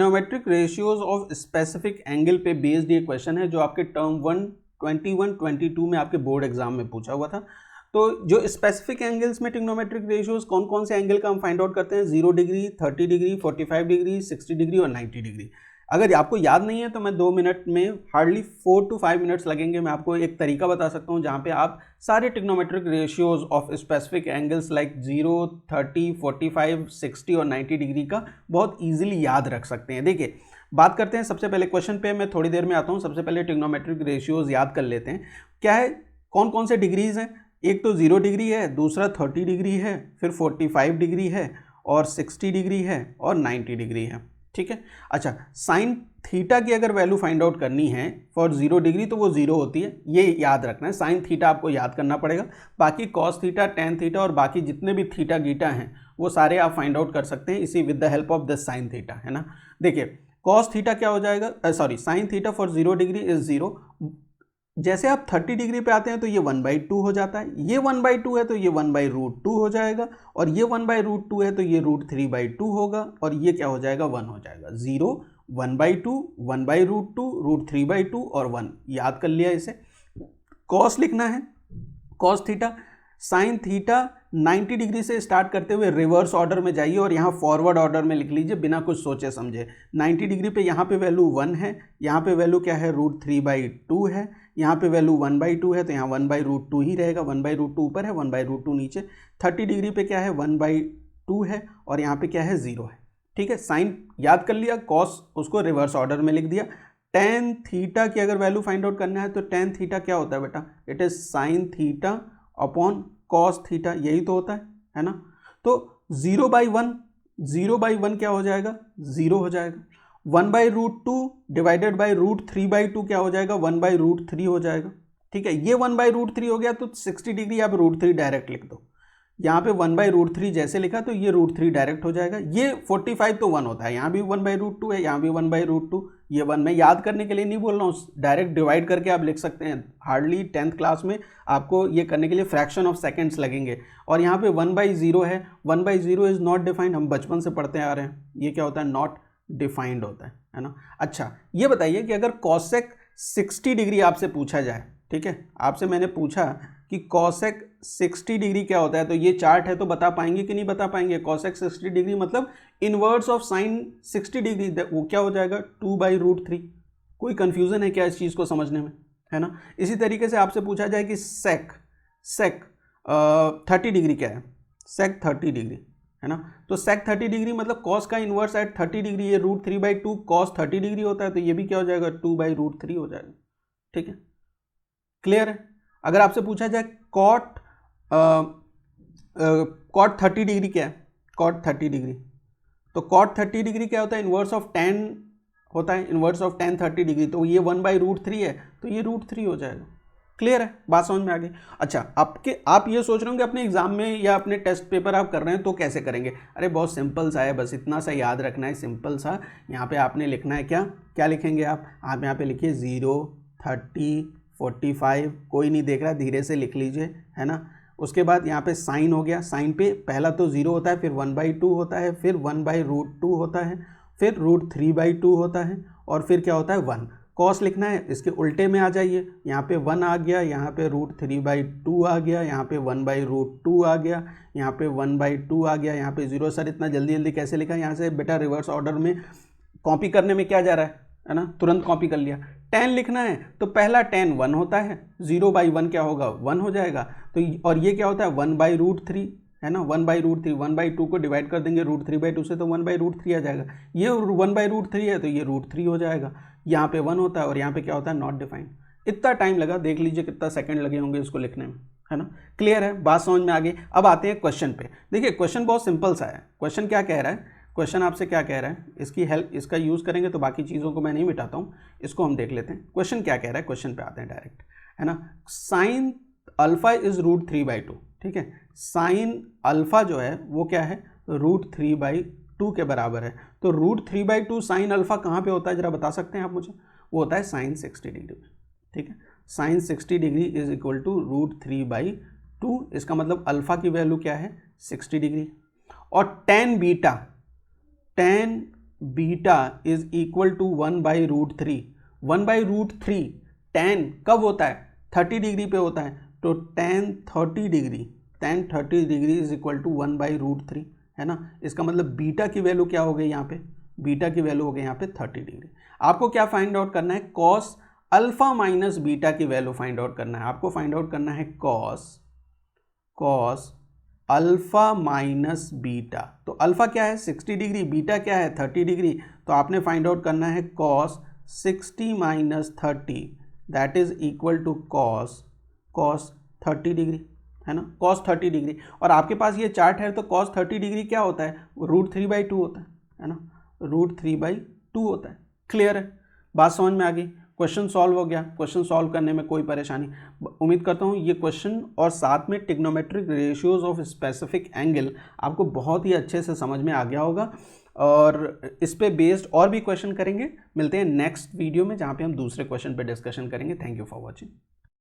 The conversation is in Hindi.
Trigonometric ratios of specific angle पे बेस्ड ये क्वेश्चन है जो आपके टर्म 1 21 22 में आपके बोर्ड एग्जाम में पूछा हुआ था। तो जो स्पेसिफिक एंगल्स में ट्रिग्नोमेट्रिक रेशियोज कौन कौन से एंगल का हम फाइंड आउट करते हैं, 0 डिग्री, 30 डिग्री, 45 डिग्री, 60 डिग्री और 90 डिग्री। अगर आपको याद नहीं है तो मैं 2 मिनट में हार्डली 4 to 5 मिनट्स लगेंगे, मैं आपको एक तरीका बता सकता हूँ जहाँ पे आप सारे trigonometric ratios of specific angles like 0, 30, 45, 60 और 90 डिग्री का बहुत ईजिली याद रख सकते हैं। देखिए बात करते हैं सबसे पहले क्वेश्चन पे, मैं थोड़ी देर में आता हूँ। सबसे पहले ट्रिग्नोमेट्रिक रेशियोज याद कर लेते हैं। क्या है, कौन कौन से डिग्रीज हैं, एक तो 0 डिग्री है, दूसरा 30 डिग्री है, फिर 45 डिग्री है और 60 डिग्री है और 90 डिग्री है। ठीक है, अच्छा साइन थीटा की अगर वैल्यू फाइंड आउट करनी है फॉर 0 डिग्री तो वो 0 होती है, ये याद रखना है। साइन थीटा आपको याद करना पड़ेगा, बाकी कॉस थीटा, टेन थीटा और बाकी जितने भी थीटा गीटा हैं वो सारे आप फाइंड आउट कर सकते हैं इसी with the help of this sine theta, है ना। देखिए कॉस थीटा क्या हो जाएगा, sorry sine theta for 0 degree is 0। जैसे आप 30 डिग्री पे आते हैं तो ये 1/2 हो जाता है, ये 1/2 है तो ये 1/√2 हो जाएगा, और ये 1/√2 है तो ये √3/2 होगा, और ये क्या हो जाएगा, 1 हो जाएगा। 0, 1/2, 1/√2, √3/2 और 1 याद कर लिया इसे। कॉस लिखना है, cos theta, sine theta 90 degree से स्टार्ट करते हुए रिवर्स ऑर्डर में जाइए और यहाँ फॉरवर्ड ऑर्डर में लिख लीजिए बिना कुछ सोचे समझे। 90 डिग्री पे यहाँ पे वैल्यू 1 है, यहाँ पे वैल्यू क्या है, √3/2 है, यहाँ पे वैल्यू 1/2 है तो यहाँ 1/√2 ही रहेगा, 1/√2 ऊपर है, 1/√2 नीचे। 30 डिग्री पे क्या है, 1/2 है और यहाँ पे क्या है, 0 है। ठीक है, साइन याद कर लिया, कॉस उसको रिवर्स ऑर्डर में लिख दिया। टेन थीटा की अगर वैल्यू फाइंड आउट करना है तो टेन थीटा क्या होता है बेटा, it is sine theta upon cos theta, यही तो होता है ना। तो 0/1, 0/1 क्या हो जाएगा, 0 हो जाएगा। 1/√2 डिवाइडेड बाई √3/2 क्या हो जाएगा, 1/√3 हो जाएगा। ठीक है, ये 1/√3 हो गया तो 60 डिग्री आप √3 डायरेक्ट लिख दो। यहाँ पे 1/√3 जैसे लिखा तो ये √3 डायरेक्ट हो जाएगा। ये 45 तो 1 होता है, यहाँ भी 1/√2 है, यहाँ भी 1/√2, ये 1 मैं याद करने के लिए नहीं बोल रहा हूँ, डायरेक्ट डिवाइड करके आप लिख सकते हैं। हार्डली 10th क्लास में आपको ये करने के लिए फ्रैक्शन ऑफ सेकेंड्स लगेंगे। और यहाँ पे 1/0 है, 1/0 इज नॉट डिफाइंड, हम बचपन से पढ़ते आ रहे हैं, ये क्या होता है, नॉट डिफाइंड होता है ना। अच्छा ये बताइए कि अगर कॉसेक 60 डिग्री आपसे पूछा जाए, ठीक है, आपसे मैंने पूछा कि कॉसेक 60 डिग्री क्या होता है, तो ये चार्ट है तो बता पाएंगे कि नहीं बता पाएंगे। कॉसेक 60 डिग्री मतलब इनवर्स ऑफ साइन 60 डिग्री, वो क्या हो जाएगा, 2/√3। कोई कंफ्यूजन है क्या इस चीज़ को समझने में, है ना। इसी तरीके से आपसे पूछा जाए कि सेक 30 डिग्री क्या है, सेक 30 डिग्री, है ना। तो सेक 30 डिग्री मतलब कॉस का इनवर्स एट 30 डिग्री, ये √3/2 कॉस 30 डिग्री होता है, तो ये भी क्या हो जाएगा, 2/√3 हो जाएगा। ठीक है, क्लियर है। अगर आपसे पूछा जाए कॉट 30 डिग्री क्या है, कॉट 30 डिग्री, तो कॉट 30 डिग्री क्या होता है, इनवर्स ऑफ tan होता है, इनवर्स ऑफ tan 30 डिग्री, तो ये 1/√3 है तो ये √3 हो जाएगा। क्लियर है, बात समझ में आ गई। अच्छा आप ये सोच रहे होंगे अपने एग्जाम में या अपने टेस्ट पेपर आप कर रहे हैं तो कैसे करेंगे, अरे बहुत सिंपल सा है, बस इतना सा याद रखना है, सिंपल सा। यहाँ पे आपने लिखना है क्या क्या लिखेंगे आप यहाँ पे लिखिए 0, 30, 45, कोई नहीं देख रहा, धीरे से लिख लीजिए, है ना। उसके बाद यहाँ पे साइन हो गया, साइन पे पहला तो 0 होता है, फिर 1/2 होता है, फिर 1/√2 होता है, फिर √3/2 होता है, और फिर क्या होता है 1। कॉस लिखना है, इसके उल्टे में आ जाइए, यहाँ पे 1 आ गया, यहाँ पे √3/2 आ गया, यहाँ पे 1/√2 आ गया, यहाँ पे 1/2 आ गया, यहाँ पे 0। सर इतना जल्दी जल्दी कैसे लिखा, यहाँ से बेटा रिवर्स ऑर्डर में कॉपी करने में क्या जा रहा है ना, तुरंत कॉपी कर लिया। tan लिखना है तो पहला tan 1 होता है, 0/1 क्या होगा, 1 हो जाएगा। तो और ये क्या होता है 1/√3, है ना, 1/√3, 1/2 को डिवाइड कर देंगे √3/2 से तो 1/√3 आ जाएगा। ये 1/√3 है तो ये √3 हो जाएगा। यहाँ पे 1 होता है और यहाँ पे क्या होता है, नॉट डिफाइंड। इतना टाइम लगा, देख लीजिए कितना सेकंड लगे होंगे इसको लिखने में, है ना। क्लियर है, बात समझ में आ गई। अब आते हैं क्वेश्चन पे। देखिए क्वेश्चन बहुत सिंपल सा है। क्वेश्चन क्या कह रहा है, क्वेश्चन आपसे क्या कह रहा है, इसकी हेल्प, इसका यूज़ करेंगे तो बाकी चीज़ों को मैं नहीं मिटाता हूँ, इसको हम देख लेते हैं। क्वेश्चन क्या कह रहा है, क्वेश्चन पे आते हैं डायरेक्ट, है ना। साइन अल्फा इज √3/2, ठीक है। साइन अल्फा जो है वो क्या है, √3/2 के बराबर है। तो √3/2 साइन अल्फा कहाँ पे होता है, जरा बता सकते हैं आप मुझे, वो होता है साइन 60 डिग्री में, ठीक है। Sine 60 degree is equal to √3/2, इसका मतलब अल्फा की वैल्यू क्या है, 60 डिग्री। और tan beta, tan beta is equal to 1/√3। 1/√3 tan कब होता है? 30 डिग्री पे होता है, तो tan 30 degree is equal to 1/√3, है ना। इसका मतलब बीटा की वैल्यू क्या हो गई यहाँ पे? बीटा की वैल्यू हो गई यहाँ पे 30 डिग्री। आपको क्या फाइंड आउट करना है? कॉस अल्फा माइनस बीटा की वैल्यू फाइंड आउट करना है। आपको फाइंड आउट करना है कॉस अल्फा माइनस बीटा। तो अल्फा क्या है? 60 डिग्री, बीटा क्या है? 30 डिग्री। तो आपने फाइंड आउट करना है cos 60 minus 30, that is equal to cos 30 degree, है ना, कॉस 30 डिग्री। और आपके पास ये चार्ट है, तो कॉस 30 डिग्री क्या होता है? √3/2 होता है ना, √3/2 होता है। क्लियर है? बात समझ में आ गई? क्वेश्चन सॉल्व हो गया। क्वेश्चन सॉल्व करने में कोई परेशानी? उम्मीद करता हूँ ये क्वेश्चन और साथ में trigonometric ratios of specific angle आपको बहुत ही अच्छे से समझ में आ गया होगा, और इस पे बेस्ड और भी क्वेश्चन करेंगे। मिलते हैं नेक्स्ट वीडियो में, जहाँ पे हम दूसरे क्वेश्चन पे डिस्कशन करेंगे। Thank you for watching.